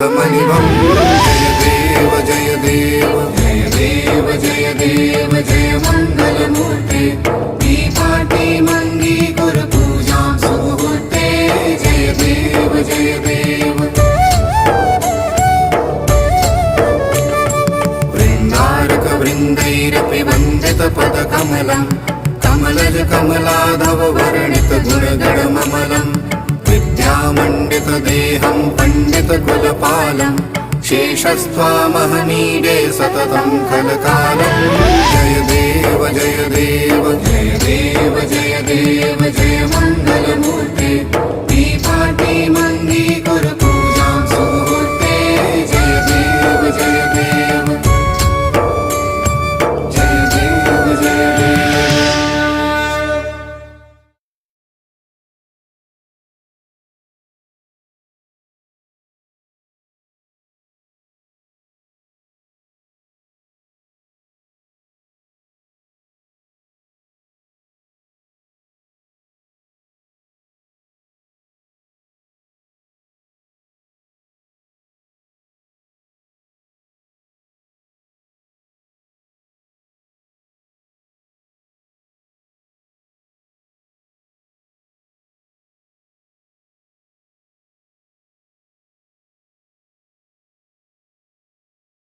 मणिवं जय देव जय देव जय देव जय देव जय मंगलमूर्ते दीपाटी मंगी गुरु पूजा सुमुहूर्ते जय देव जय देव वृंदारक वृंदैरपि वंदित पद कमलं कमलज कमलाधव वर्णित गुणगणममलं विद्यामण्डित देहं पण्डित कुलपालं शेषस्त्वामहमीडे सततं कलकालं जय देव जय देव जय देव जय देव जय मंगलमूर्ते दीपाटी मंगी